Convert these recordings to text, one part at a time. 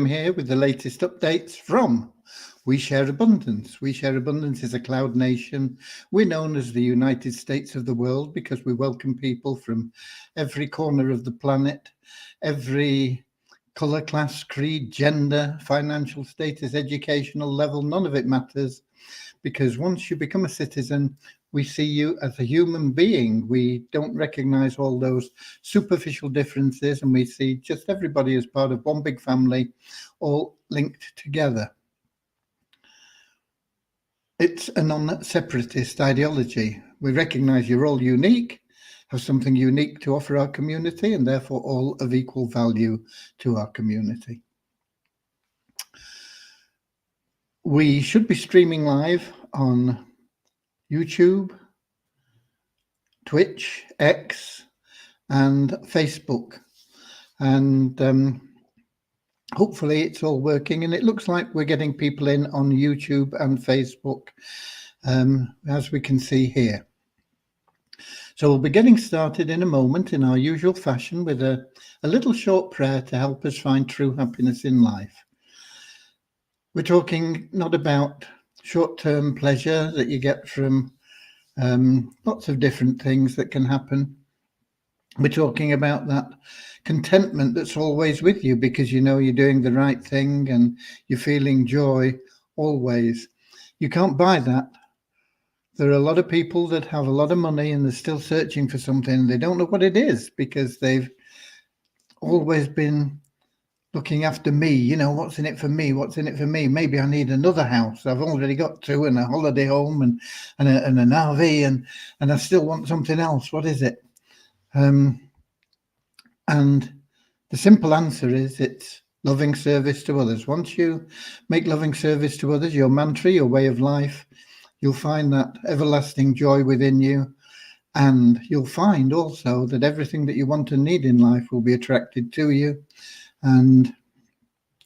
I'm here with the latest updates from We Share Abundance. We Share Abundance is a cloud nation. We're known as the United States of the world because we welcome people from every corner of the planet, every colour, class, creed, gender, financial status, educational level. None of it matters, because once you become a citizen, we see you as a human being. We don't recognize all those superficial differences, and we see just everybody as part of one big family, all linked together. It's a non-separatist ideology. We recognize you're all unique, have something unique to offer our community, and therefore all of equal value to our community. We should be streaming live on YouTube, Twitch, X, and Facebook. And hopefully it's all working. And it looks like we're getting people in on YouTube and Facebook, as we can see here. So we'll be getting started in a moment in our usual fashion with a little short prayer to help us find true happiness in life. We're talking not about short-term pleasure that you get from lots of different things that can happen. We're talking about that contentment that's always with you because you know you're doing the right thing and you're feeling joy always. You can't buy that. There are a lot of people that have a lot of money and they're still searching for something. They don't know what it is because they've always been looking after me. You know, what's in it for me? What's in it for me? Maybe I need another house. I've already got two, and a holiday home and an RV, and I still want something else. What is it? And the simple answer is it's loving service to others. Once you make loving service to others your mantra, your way of life, you'll find that everlasting joy within you. And you'll find also that everything that you want and need in life will be attracted to you. And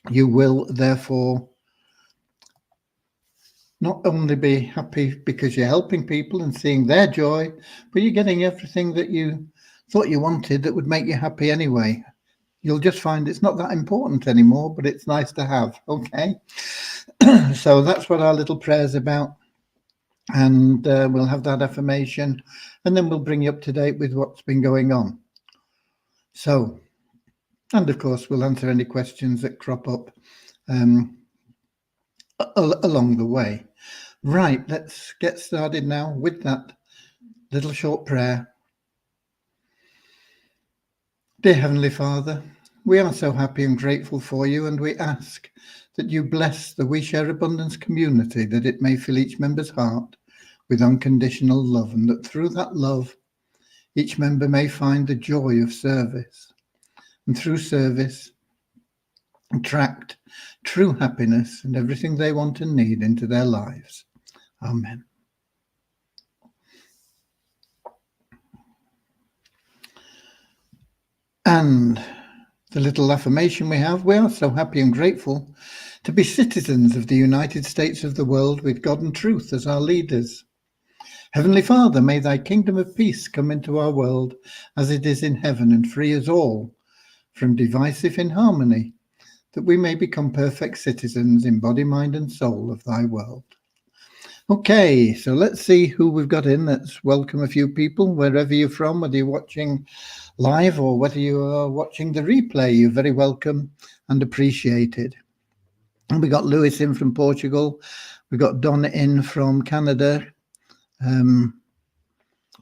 you will therefore not only be happy because you're helping people and seeing their joy, but you're getting everything that you thought you wanted that would make you happy anyway. You'll just find it's not that important anymore, but it's nice to have. Okay. So that's what our little prayer's about. And we'll have that affirmation, and then we'll bring you up to date with what's been going on. So, and of course, we'll answer any questions that crop up along the way. Right, let's get started now with that little short prayer. Dear Heavenly Father, we are so happy and grateful for you, and we ask that you bless the We Share Abundance community, that it may fill each member's heart with unconditional love, and that through that love, each member may find the joy of service, and through service, attract true happiness and everything they want and need into their lives. Amen. And the little affirmation we are so happy and grateful to be citizens of the United States of the world with God and truth as our leaders. Heavenly Father, may thy kingdom of peace come into our world as it is in heaven, and free us all from divisive inharmony, that we may become perfect citizens in body, mind and soul of thy world. Okay, so let's see who we've got in. Let's welcome a few people, wherever you're from, whether you're watching live or whether you are watching the replay. You're very welcome and appreciated. And we got Lewis in from Portugal. We got Don in from Canada,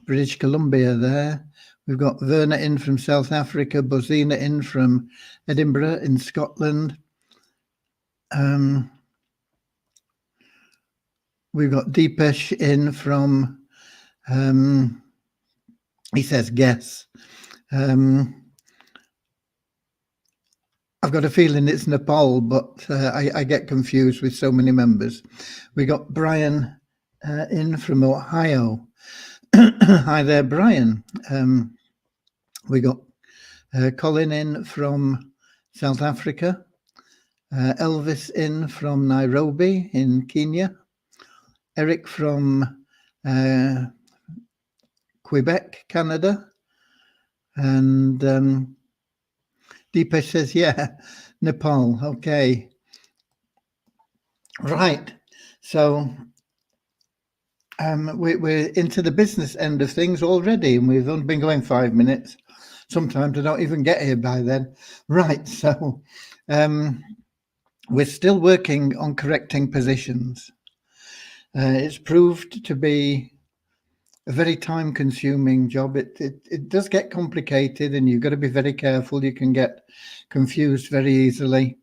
British Columbia there. We've got Verna in from South Africa, Bozina in from Edinburgh in Scotland. We've got Deepesh in from, he says, guess. I've got a feeling it's Nepal, but I get confused with so many members. We got Brian in from Ohio. Hi there, Brian. We got Colin in from South Africa. Elvis in from Nairobi in Kenya. Eric from Quebec, Canada. And Deepesh says, yeah, Nepal. Okay. Right. So we're into the business end of things already, and we've only been going 5 minutes. Sometimes I don't even get here by then. Right. So we're still working on correcting positions. It's proved to be a very time-consuming job. It does get complicated, and you've got to be very careful. You can get confused very easily.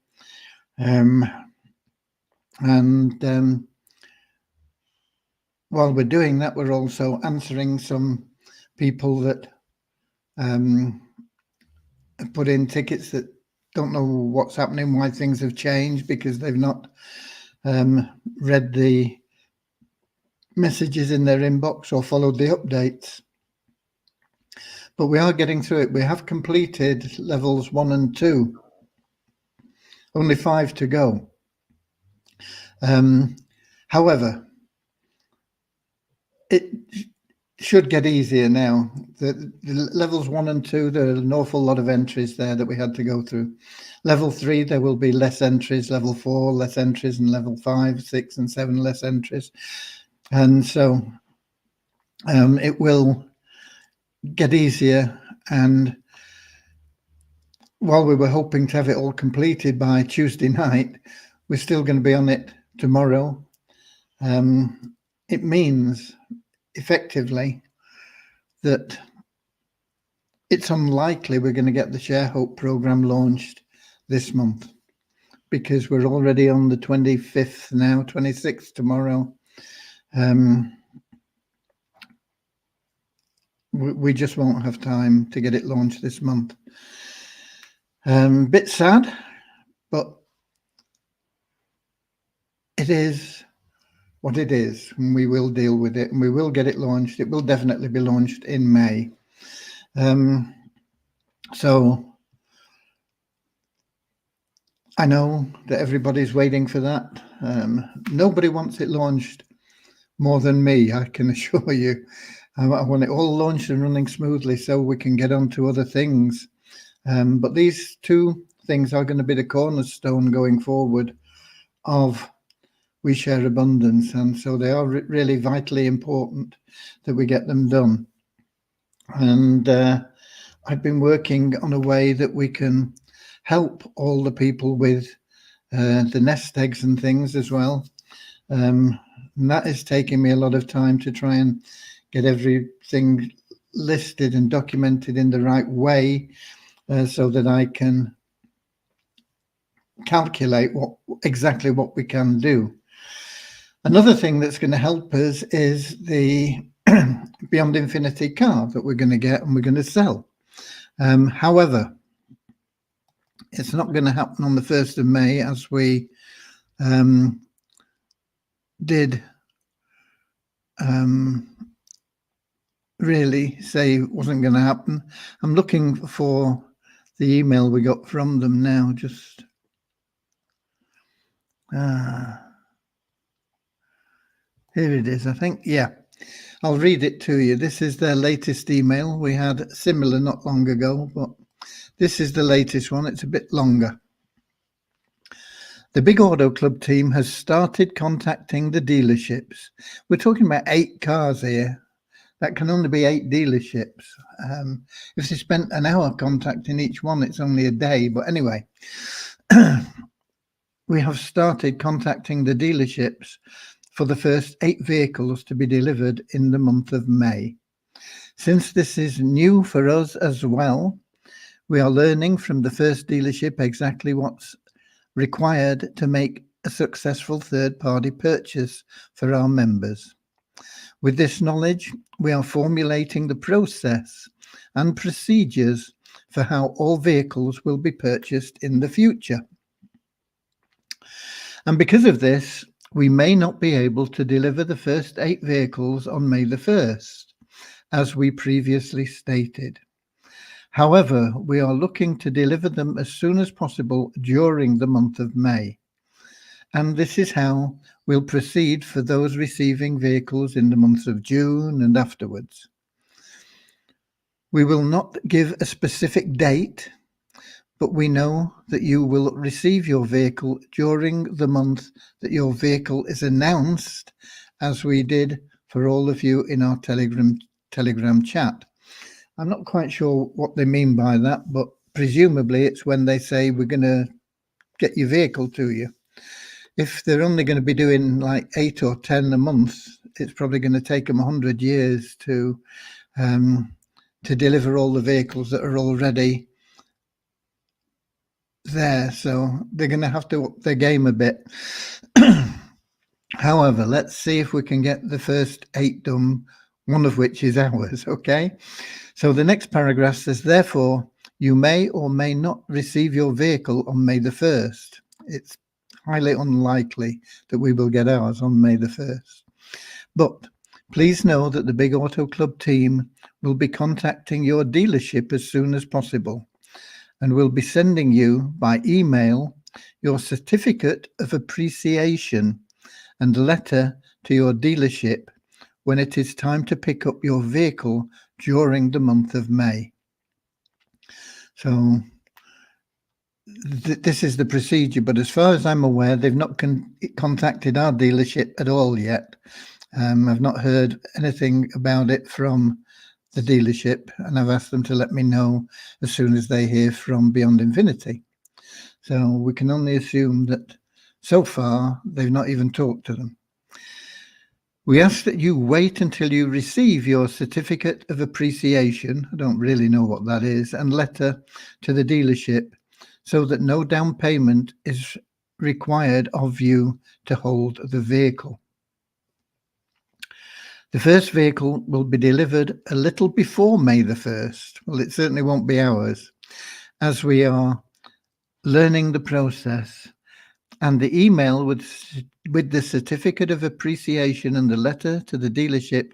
While we're doing that, we're also answering some people that put in tickets that don't know what's happening, why things have changed, because they've not read the messages in their inbox or followed the updates. But we are getting through it. We have completed levels 1 and 2. Only 5 to go. However, it should get easier now. The levels 1 and 2, there are an awful lot of entries there that we had to go through. Level 3, there will be less entries. Level 4, less entries. And level 5, 6, and 7, less entries. And so it will get easier. And while we were hoping to have it all completed by Tuesday night, we're still going to be on it tomorrow. It means effectively that it's unlikely we're going to get the Share Hope program launched this month, because we're already on the 25th now, 26th tomorrow. We just won't have time to get it launched this month. Bit sad, but it is what it is, and we will deal with it, and we will get it launched. It will definitely be launched in May. So I know that everybody's waiting for that. Nobody wants it launched more than me, I can assure you. I want it all launched and running smoothly so we can get on to other things. But these 2 things are going to be the cornerstone going forward of We Share Abundance. And so they are really vitally important that we get them done. And I've been working on a way that we can help all the people with the nest eggs and things as well. And that is taking me a lot of time to try and get everything listed and documented in the right way, so that I can calculate exactly what we can do. Another thing that's going to help us is the Beyond Infinity card that we're going to get and we're going to sell. However, it's not going to happen on the 1st of May as we did really say it wasn't going to happen. I'm looking for the email we got from them now. Just here it is, I think. Yeah, I'll read it to you. This is their latest email. We had similar not long ago, but this is the latest one. It's a bit longer. The Big Auto Club team has started contacting the dealerships. We're talking about 8 cars here. That can only be 8 dealerships. If they spent an hour contacting each one, it's only a day. But anyway, we have started contacting the dealerships for the first 8 vehicles to be delivered in the month of May. Since this is new for us as well, we are learning from the first dealership exactly what's required to make a successful third-party purchase for our members. With this knowledge, we are formulating the process and procedures for how all vehicles will be purchased in the future. And because of this, we may not be able to deliver the first 8 vehicles on May the 1st, as we previously stated. However, we are looking to deliver them as soon as possible during the month of May. And this is how we'll proceed for those receiving vehicles in the months of June and afterwards. We will not give a specific date, but we know that you will receive your vehicle during the month that your vehicle is announced, as we did for all of you in our Telegram chat. I'm not quite sure what they mean by that, but presumably it's when they say we're going to get your vehicle to you. If they're only going to be doing like 8 or 10 a month, it's probably going to take them 100 years to deliver all the vehicles that are already there. So they're going to have to up their game a bit. However, let's see if we can get the first 8 done, one of which is ours, okay? So the next paragraph says, therefore, you may or may not receive your vehicle on May the 1st. It's highly unlikely that we will get ours on May the 1st. But please know that the Big Auto Club team will be contacting your dealership as soon as possible and will be sending you by email your certificate of appreciation and letter to your dealership when it is time to pick up your vehicle during the month of May. So this is the procedure, but as far as I'm aware, they've not contacted our dealership at all yet. I've not heard anything about it from the dealership, and I've asked them to let me know as soon as they hear from Beyond Infinity. So we can only assume that so far they've not even talked to them. We ask that you wait until you receive your certificate of appreciation, I don't really know what that is, and letter to the dealership so that no down payment is required of you to hold the vehicle. The first vehicle will be delivered a little before May the 1st. Well, it certainly won't be ours, as we are learning the process. And the email with the certificate of appreciation and the letter to the dealership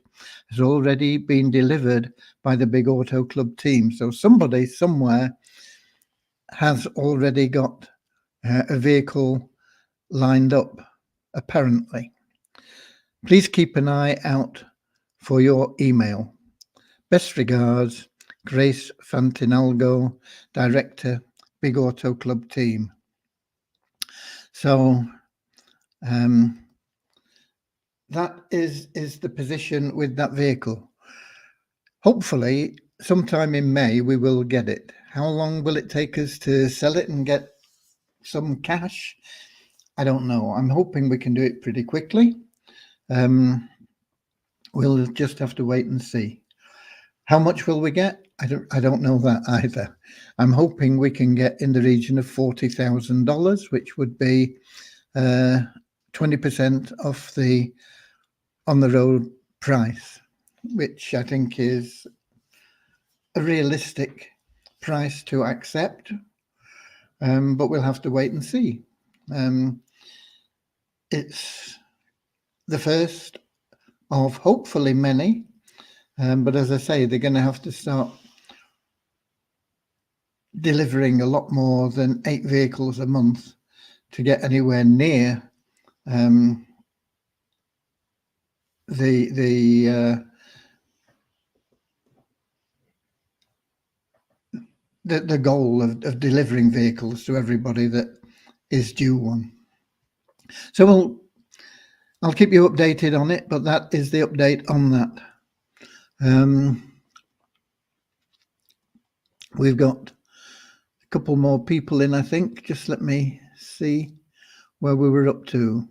has already been delivered by the Big Auto Club team. So somebody somewhere has already got a vehicle lined up, apparently. Please keep an eye out for your email. Best regards, Grace Fantinalgo, Director, Big Auto Club team. So that is the position with that vehicle. Hopefully, sometime in May, we will get it. How long will it take us to sell it and get some cash? I don't know. I'm hoping we can do it pretty quickly. We'll just have to wait and see. How much will we get? I don't know that either. I'm hoping we can get in the region of $40,000, which would be 20% off the on the road price, which I think is a realistic price to accept. But we'll have to wait and see. It's the first of hopefully many. But as I say, they're going to have to start delivering a lot more than 8 vehicles a month to get anywhere near the goal of delivering vehicles to everybody that is due one. So I'll keep you updated on it, but that is the update on that. We've got a couple more people in, I think. Just let me see where we were up to.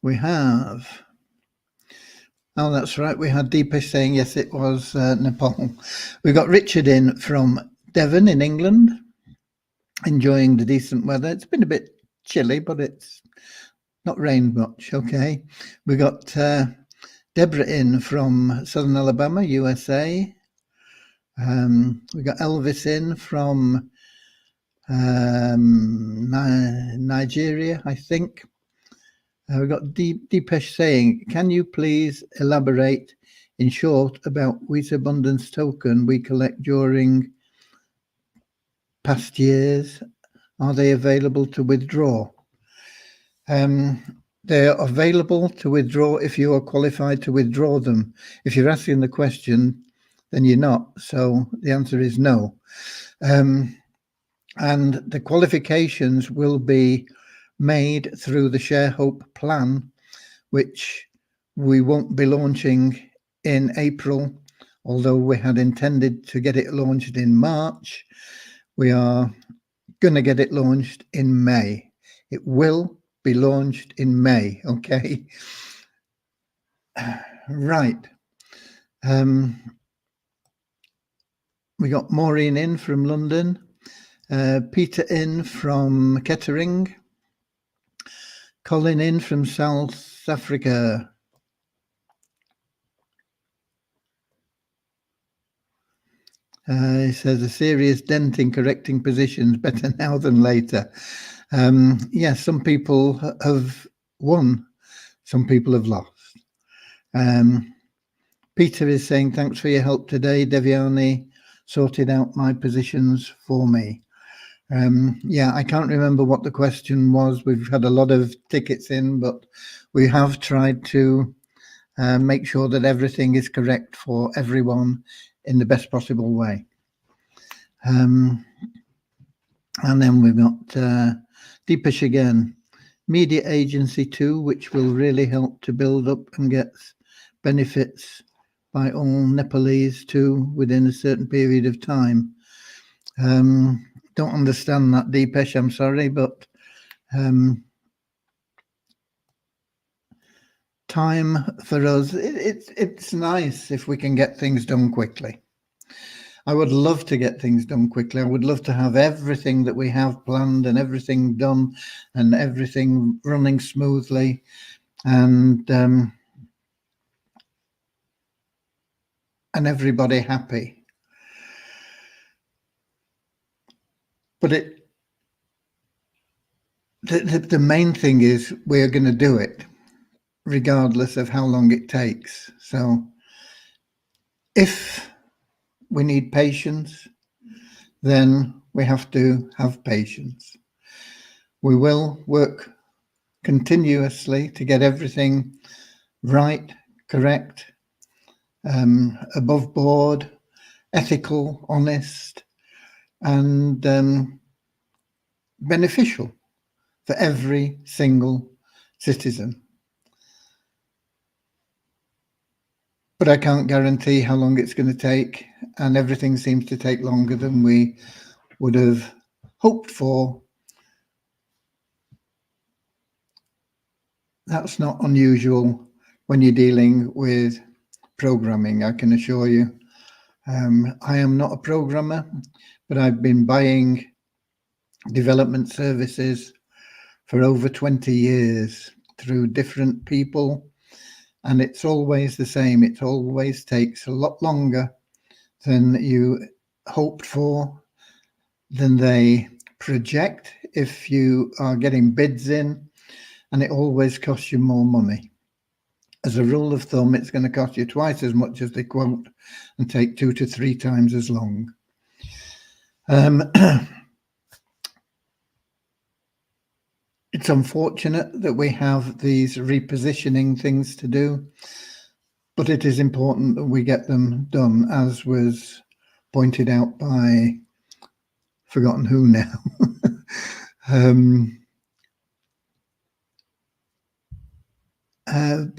We have, oh, that's right. We had Deepesh saying, yes, it was Nepal. We got Richard in from Devon in England, enjoying the decent weather. It's been a bit chilly, but it's not rained much. Okay. We got Deborah in from Southern Alabama, USA. We got Elvis in from Nigeria, I think. We got Deepesh saying, can you please elaborate in short about Wheat Abundance token we collect during past years? Are they available to withdraw? They're available to withdraw if you are qualified to withdraw them. If you're asking the question, then you're not. So the answer is no. And the qualifications will be made through the Share Hope plan, which we won't be launching in April, although we had intended to get it launched in March. We are going to get it launched in May. It will be launched in May, okay? Right. We got Maureen in from London, Peter in from Kettering, Colin in from South Africa. He says a serious dent in correcting positions, better now than later. Yes, some people have won, some people have lost. Peter is saying, thanks for your help today. Deviani sorted out my positions for me. Yeah, I can't remember what the question was. We've had a lot of tickets in, but we have tried to make sure that everything is correct for everyone in the best possible way. And then we've got Deepesh again, Media Agency 2, which will really help to build up and get benefits by all Nepalese too within a certain period of time. Don't understand that, Deepesh, I'm sorry, but time for us, it's nice if we can get things done quickly. I would love to get things done quickly. I would love to have everything that we have planned and everything done and everything running smoothly, and everybody happy. But the main thing is we're going to do it regardless of how long it takes. So if we need patience, then we have to have patience. We will work continuously to get everything right, correct, above board, ethical, honest, and beneficial for every single citizen. But I can't guarantee how long it's going to take, and everything seems to take longer than we would have hoped for. That's not unusual when you're dealing with programming, I can assure you. I am not a programmer, but I've been buying development services for over 20 years through different people, and it's always the same. It always takes a lot longer than you hoped for, than they project if you are getting bids in, and it always costs you more money. As a rule of thumb, it's going to cost you twice as much as they quote and take 2 to 3 times as long. It's unfortunate that we have these repositioning things to do, but it is important that we get them done, as was pointed out by, forgotten who now.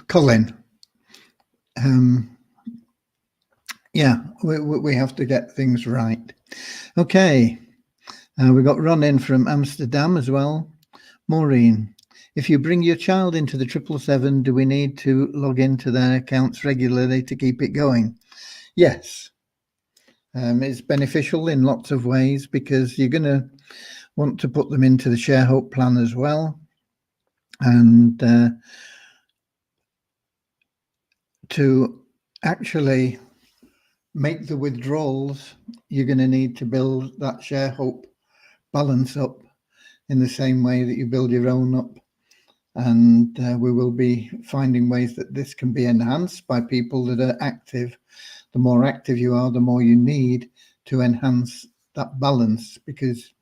Colin. Yeah, we have to get things right. Okay, we got Ron in from Amsterdam as well. Maureen, if you bring your child into the 777, do we need to log into their accounts regularly to keep it going? Yes. It's beneficial in lots of ways, because you're going to want to put them into the Share Hope plan as well. And to actually make the withdrawals, you're going to need to build that Share Hope balance up in the same way that you build your own up. And we will be finding ways that this can be enhanced by people that are active. The more active you are, the more you need to enhance that balance, because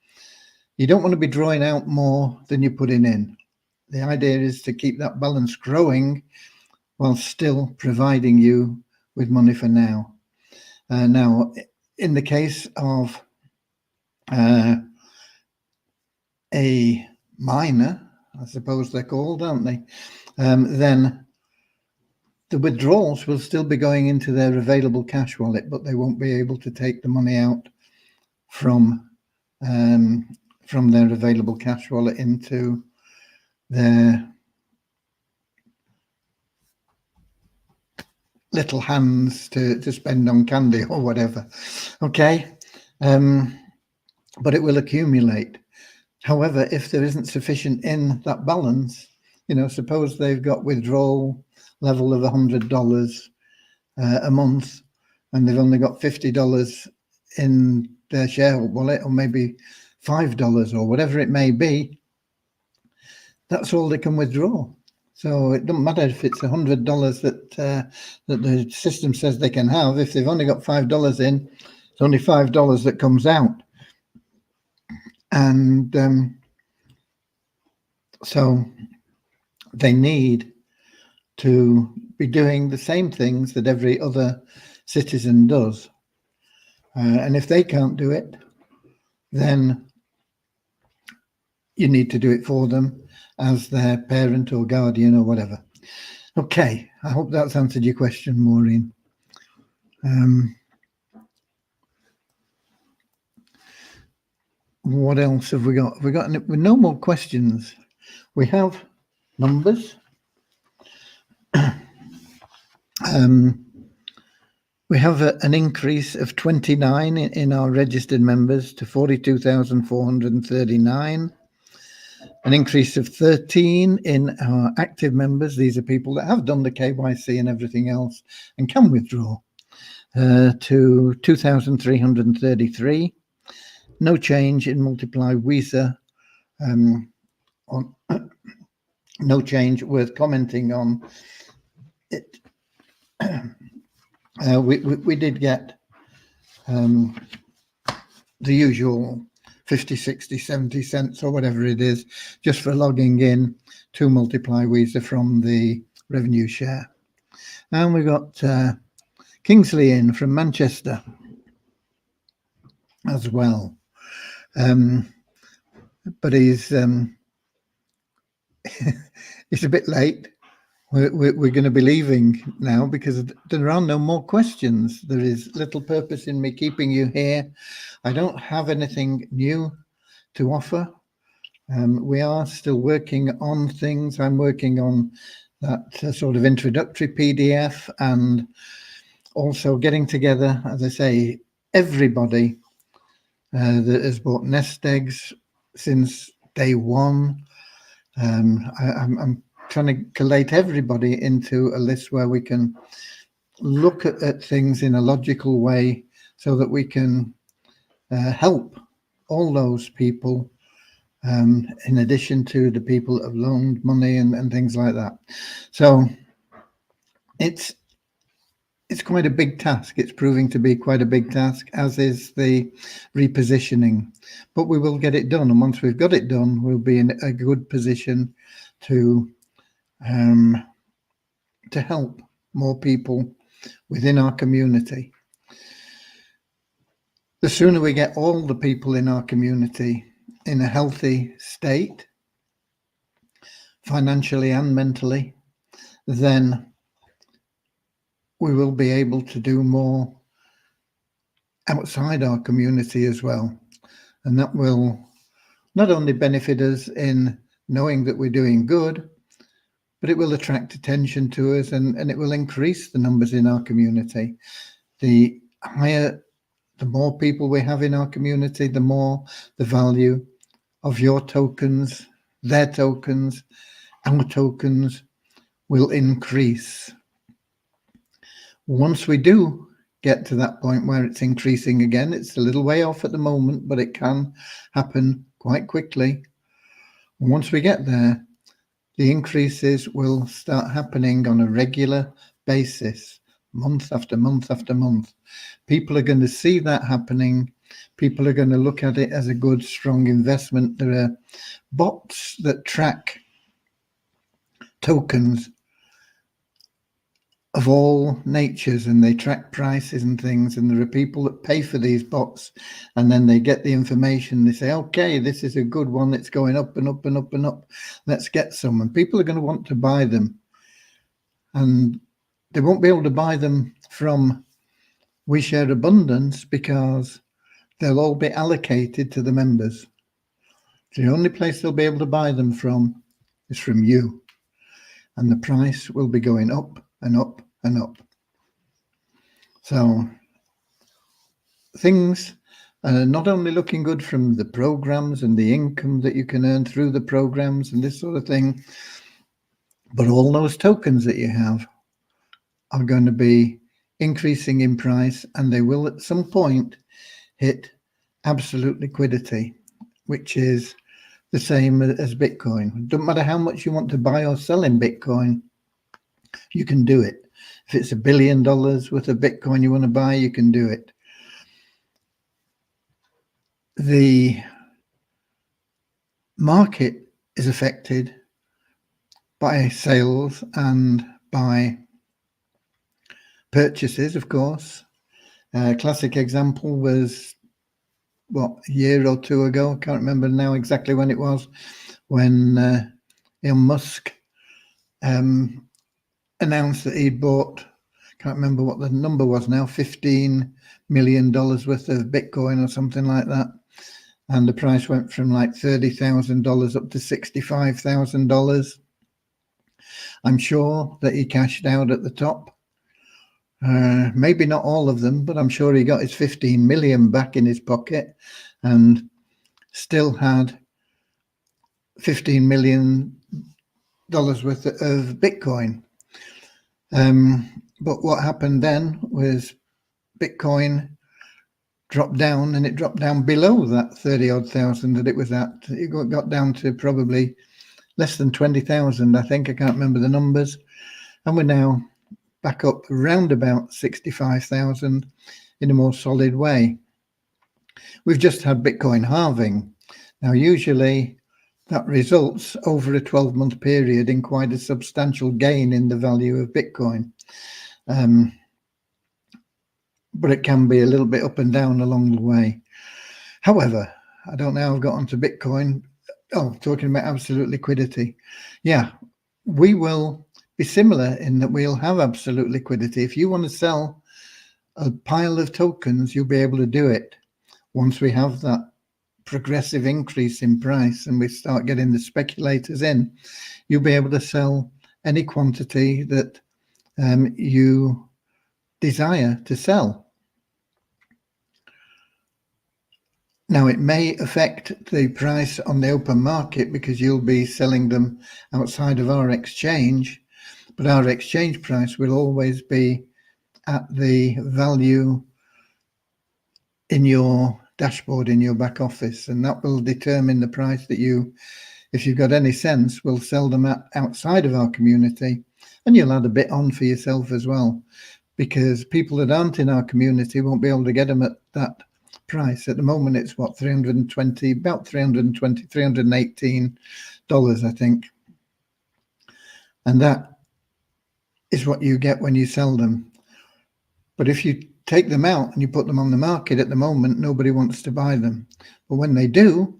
you don't want to be drawing out more than you're putting in. The idea is to keep that balance growing while still providing you with money for now. Now, in the case of a miner, I suppose they're called, aren't they? Then the withdrawals will still be going into their available cash wallet, but they won't be able to take the money out from their available cash wallet into their little hands to spend on candy or whatever. Okay. But it will accumulate. However, if there isn't sufficient in that balance, suppose they've got withdrawal level of $100 a month, and they've only got $50 in their share wallet, or maybe $5 or whatever it may be, that's all they can withdraw. So it doesn't matter if it's $100 that the system says they can have. If they've only got $5 in, it's only $5 that comes out. And so they need to be doing the same things that every other citizen does. And if they can't do it, then you need to do it for them as their parent or guardian or whatever. Okay, I hope that's answered your question, Maureen. What else have we got? We got no more questions. We have numbers. We have an increase of 29 in our registered members to 42,439. An increase of 13 in our active members. These are people that have done the KYC and everything else and can withdraw, to 2,333. No change in Multiply Visa. No change worth commenting on it. We did get the usual 50, 60, 70 cents or whatever it is just for logging in to Multiply Visa from the revenue share. And we got Kingsley in from Manchester as well. But he's he's a bit late. We're going to be leaving now because there are no more questions. There is little purpose in me keeping you here. I don't have anything new to offer. We are still working on things. I'm working on that sort of introductory PDF, and also getting together, as I say, everybody that has bought nest eggs since day one. I'm trying to collate everybody into a list where we can look at things in a logical way so that we can help all those people, in addition to the people that have loaned money and things like that. So it's quite a big task. It's proving to be quite a big task, as is the repositioning. But we will get it done. And once we've got it done, we'll be in a good position to help more people within our community. The sooner we get all the people in our community in a healthy state, financially and mentally, then we will be able to do more outside our community as well. And that will not only benefit us in knowing that we're doing good, but it will attract attention to us, and it will increase the numbers in our community. The more people we have in our community, the more the value of your tokens, their tokens, our tokens will increase. Once we do get to that point where it's increasing again, it's a little way off at the moment, but it can happen quite quickly. Once we get there, the increases will start happening on a regular basis, month after month after month. People are going to see that happening. People are going to look at it as a good, strong investment. There are bots that track tokens of all natures, and they track prices and things, and there are people that pay for these bots, and then they get the information. They say, okay, this is a good one, it's going up and up and up and up, let's get some. And people are going to want to buy them, and they won't be able to buy them from We Share Abundance because they'll all be allocated to the members. The only place they'll be able to buy them from is from you, and the price will be going up and up and up. So things are not only looking good from the programs and the income that you can earn through the programs and this sort of thing, but all those tokens that you have are going to be increasing in price, and they will at some point hit absolute liquidity, which is the same as Bitcoin. Don't matter how much you want to buy or sell in Bitcoin, you can do it. If it's $1 billion worth of Bitcoin you want to buy, you can do it. The market is affected by sales and by purchases, of course. A classic example was, a year or two ago, I can't remember now exactly when it was, when Elon Musk announced that he'd bought, can't remember what the number was now, $15 million worth of Bitcoin or something like that. And the price went from like $30,000 up to $65,000. I'm sure that he cashed out at the top. Maybe not all of them, but I'm sure he got his 15 million back in his pocket and still had $15 million worth of Bitcoin. But what happened then was Bitcoin dropped down, and it dropped down below that 30-odd thousand that it was at. It got down to probably less than 20,000, I think. I can't remember the numbers. And we're now back up around about 65,000 in a more solid way. We've just had Bitcoin halving. Now, usually that results over a 12-month period in quite a substantial gain in the value of Bitcoin. But it can be a little bit up and down along the way. However, I don't know how I've got onto Bitcoin. Oh, talking about absolute liquidity. Yeah, we will be similar in that we'll have absolute liquidity. If you want to sell a pile of tokens, you'll be able to do it once we have that progressive increase in price and we start getting the speculators in. You'll be able to sell any quantity that you desire to sell. Now, it may affect the price on the open market because you'll be selling them outside of our exchange, but our exchange price will always be at the value in your dashboard in your back office, and that will determine the price that you, if you've got any sense, will sell them at outside of our community. And you'll add a bit on for yourself as well, because people that aren't in our community won't be able to get them at that price. At the moment it's what, about $318, I think, and that is what you get when you sell them. But if you take them out and you put them on the market at the moment, nobody wants to buy them. But when they do,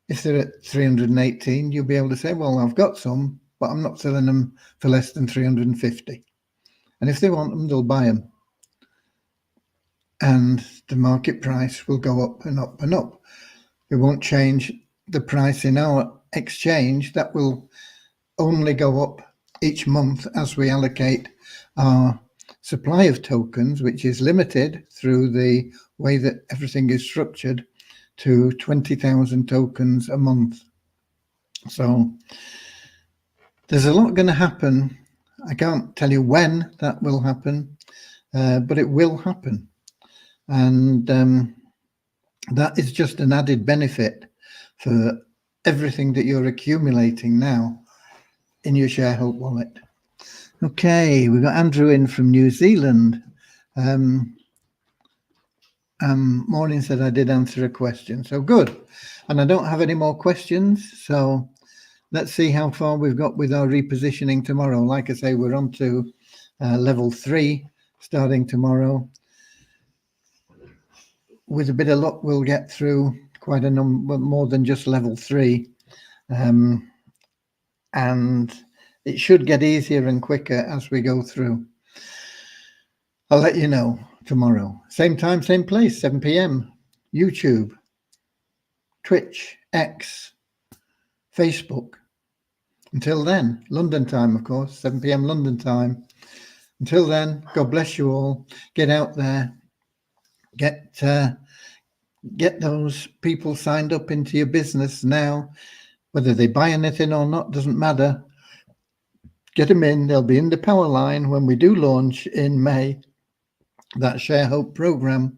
if they're at 318, you'll be able to say, well, I've got some, but I'm not selling them for less than 350. And if they want them, they'll buy them. And the market price will go up and up and up. It won't change the price in our exchange. That will only go up each month as we allocate our supply of tokens, which is limited through the way that everything is structured to 20,000 tokens a month. So there's a lot going to happen. I can't tell you when that will happen, but it will happen. And that is just an added benefit for everything that you're accumulating now in your ShareHope wallet. Okay, we've got Andrew in from New Zealand. Maureen said I did answer a question, so good. And I don't have any more questions, so let's see how far we've got with our repositioning tomorrow. Like I say, we're on to level 3 starting tomorrow. With a bit of luck, we'll get through quite a number more than just level 3. And it should get easier and quicker as we go through. I'll let you know tomorrow. Same time, same place, 7 p.m. YouTube, Twitch, X, Facebook. Until then, London time, of course, 7 p.m. London time. Until then, God bless you all. Get out there. Get those people signed up into your business now. Whether they buy anything or not doesn't matter. Get them in. They'll be in the power line when we do launch in May, that Share Hope program.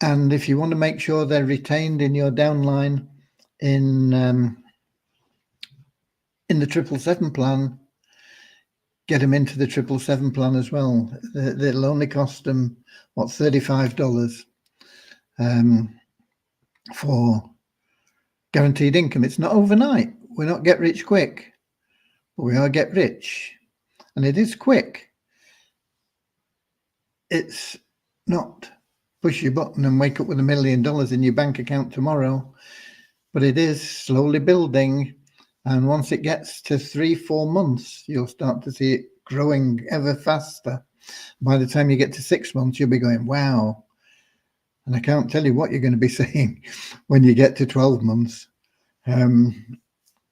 And if you want to make sure they're retained in your downline in the 777 plan, get them into the 777 plan as well. It'll only cost them, what, $35 for guaranteed income. It's not overnight. We're not get rich quick, but we are get rich. And it is quick. It's not push your button and wake up with $1 million in your bank account tomorrow, but it is slowly building. And once it gets to 3-4 months, you'll start to see it growing ever faster. By the time you get to 6 months, you'll be going, wow. And I can't tell you what you're going to be saying when you get to 12 months.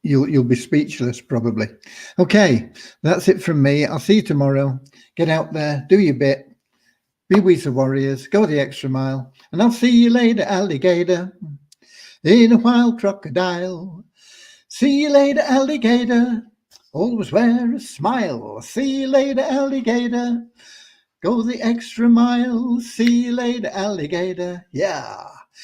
You'll be speechless probably. Okay, that's it from me. I'll see you tomorrow. Get out there, do your bit. Be Weezer Warriors, go the extra mile. And I'll see you later, alligator. In a wild crocodile. See you later, alligator. Always wear a smile. See you later, alligator. Go the extra mile. See you later, alligator. Yeah.